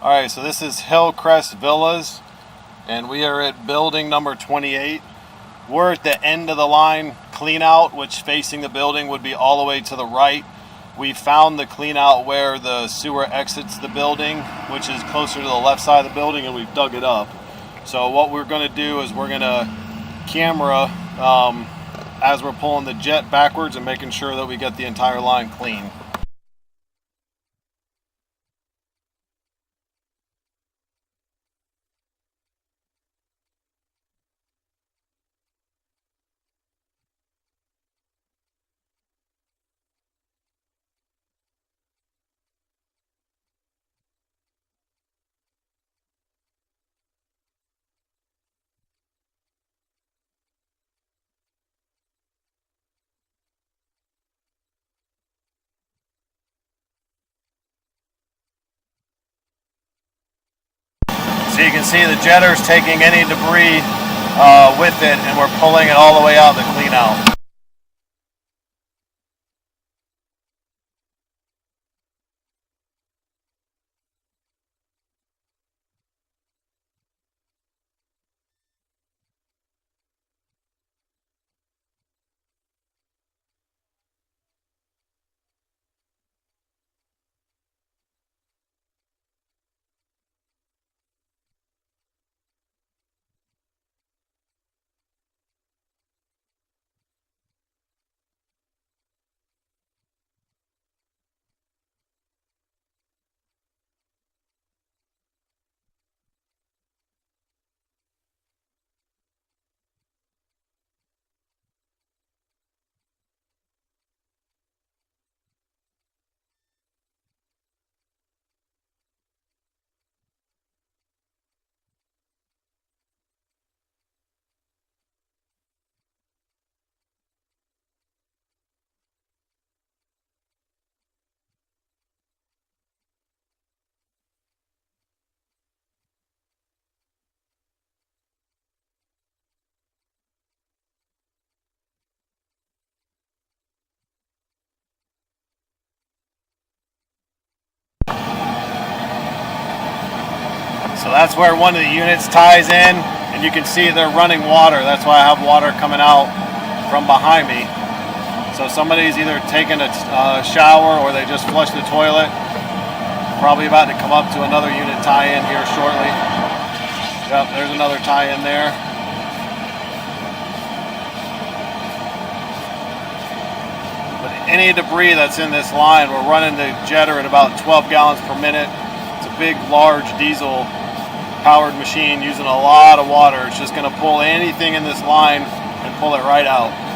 Alright, so this is Hillcrest Villas, and we are at building number 28. We're at the end of the line clean out, which facing the building would be all the way to the right. We found the clean out where the sewer exits the building, which is closer to the left side of the building, and we've dug it up. So what we're going to do is we're going to camera as we're pulling the jet backwards and making sure that we get the entire line clean. So you can see the jetter's taking any debris with it, and we're pulling it all the way out to clean out. So that's where one of the units ties in, and you can see they're running water. That's why I have water coming out from behind me. So somebody's either taking a shower or they just flushed the toilet. Probably about to come up to another unit tie-in here shortly. Yep, there's another tie-in there. But any debris that's in this line, we're running the jetter at about 12 gallons per minute. It's a big, large diesel powered machine using a lot of water. It's just going to pull anything in this line and pull it right out.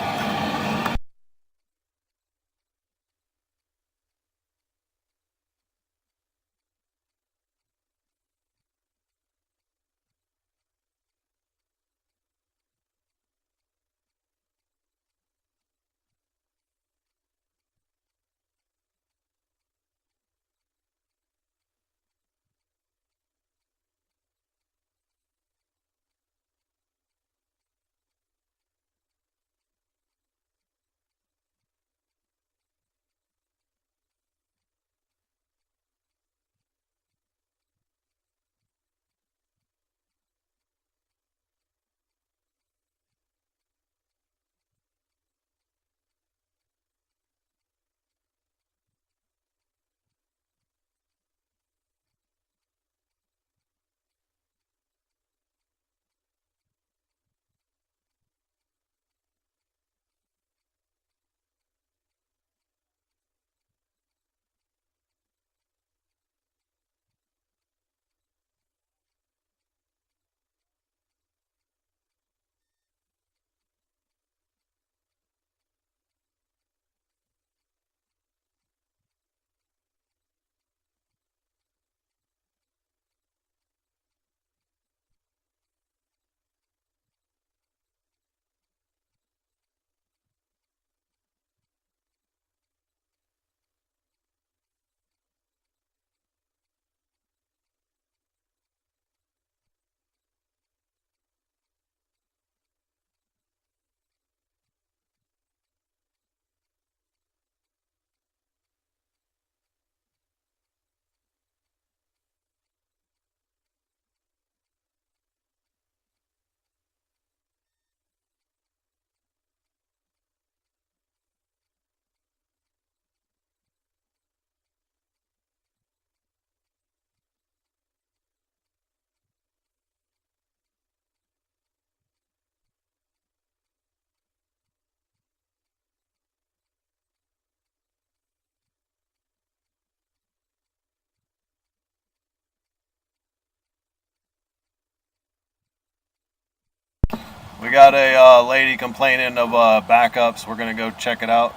We got a lady complaining of backups. We're gonna go check it out.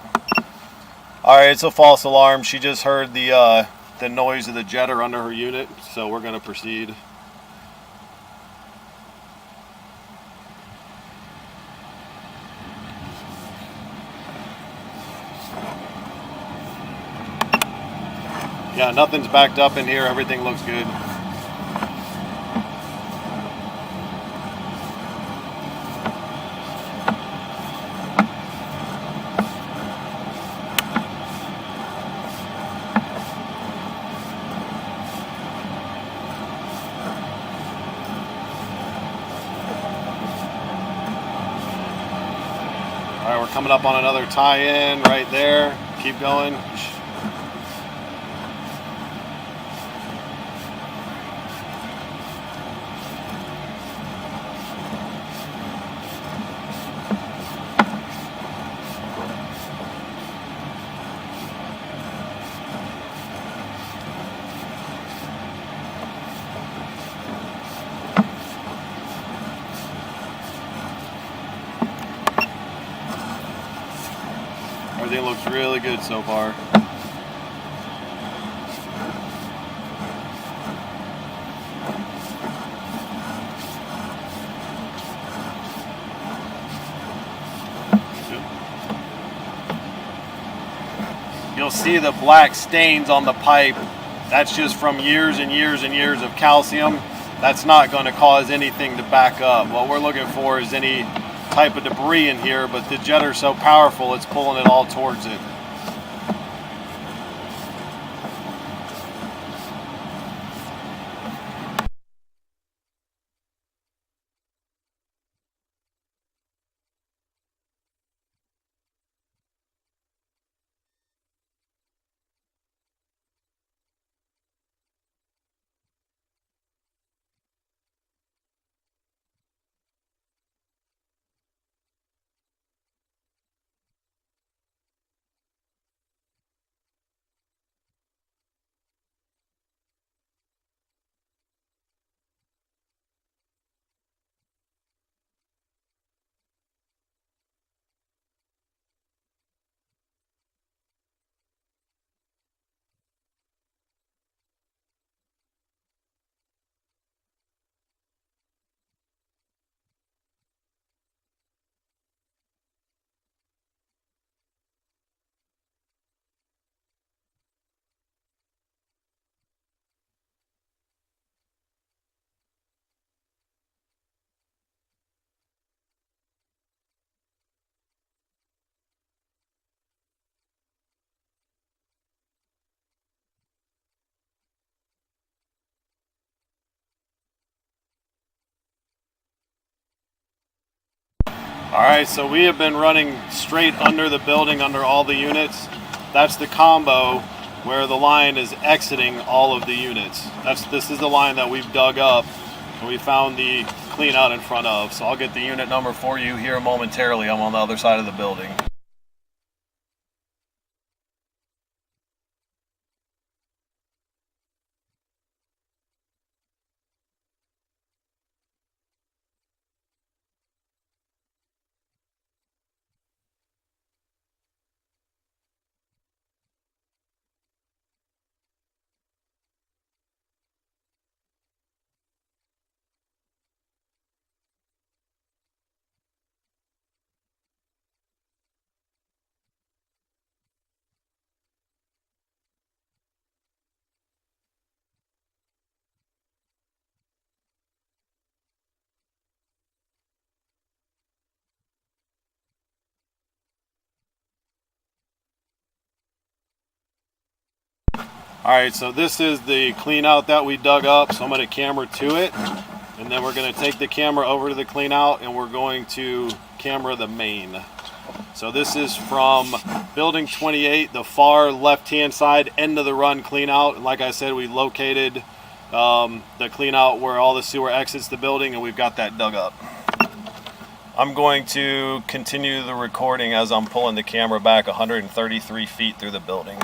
All right, it's a false alarm. She just heard the noise of the jetter under her unit, so we're gonna proceed. Yeah, nothing's backed up in here. Everything looks good. All right, we're coming up on another tie-in right there. Keep going. Everything looks really good so far. You'll see the black stains on the pipe. That's just from years and years and years of calcium. That's not going to cause anything to back up. What we're looking for is any type of debris in here, but the jetter's so powerful it's pulling it all towards it. All right, so we have been running straight under the building, under all the units. That's the combo where the line is exiting all of the units. This is the line that we've dug up and we found the clean out in front of. So I'll get the unit number for you here momentarily. I'm on the other side of the building. All right, so this is the clean out that we dug up. So I'm going to camera to it, and then we're going to take the camera over to the clean out, and we're going to camera the main. So this is from building 28, the far left-hand side, end of the run clean out. And like I said, we located the clean out where all the sewer exits the building, and we've got that dug up. I'm going to continue the recording as I'm pulling the camera back 133 feet through the building.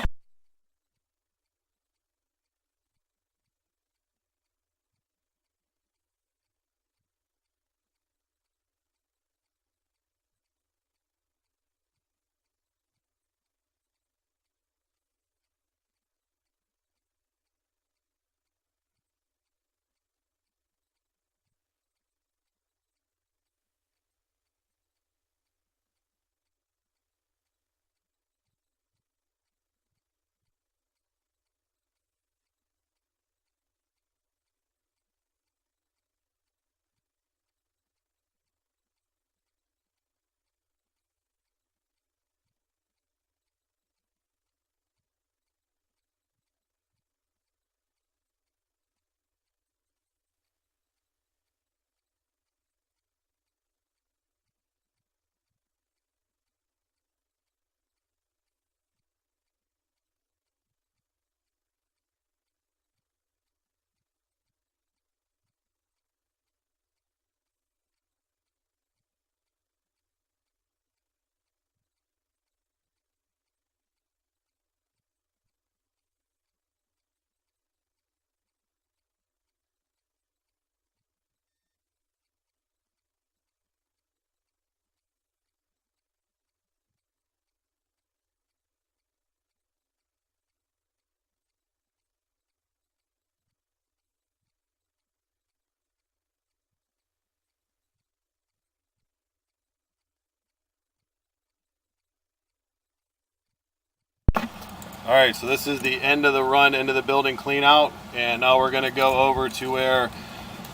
All right, so this is the end of the run, end of the building clean out, and now we're gonna go over to where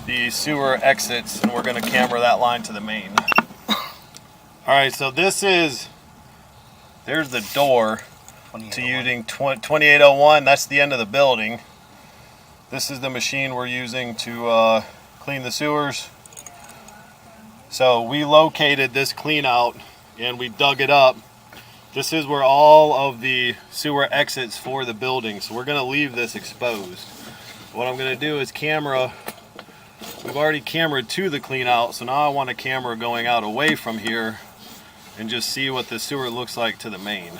the sewer exits, and we're gonna camera that line to the main. All right, so there's the door to using 2801. That's the end of the building. This is the machine we're using to clean the sewers. So we located this clean out and we dug it up. This is where all of the sewer exits for the building. So we're gonna leave this exposed. What I'm gonna do is camera. We've already cameraed to the clean out, so now I want a camera going out away from here and just see what the sewer looks like to the main.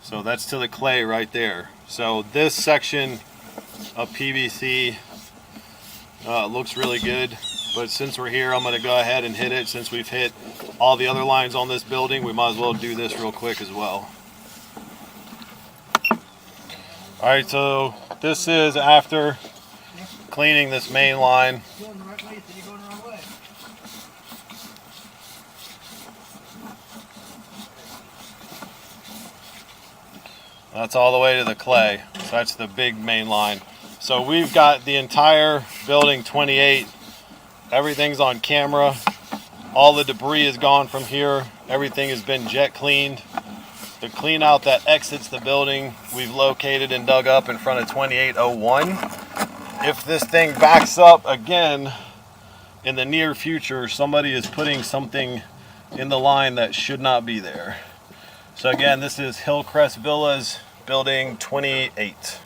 So that's to the clay right there. So this section of PVC looks really good, but since we're here, I'm going to go ahead and hit it. Since we've hit all the other lines on this building, we might as well do this real quick as well. All right, so this is after cleaning this main line. That's all the way to the clay. So that's the big main line. So we've got the entire building 28. Everything's on camera. All the debris is gone from here. Everything has been jet cleaned. The clean out that exits the building, we've located and dug up in front of 2801. If this thing backs up again in the near future, somebody is putting something in the line that should not be there. So again, this is Hillcrest Villas, building 28.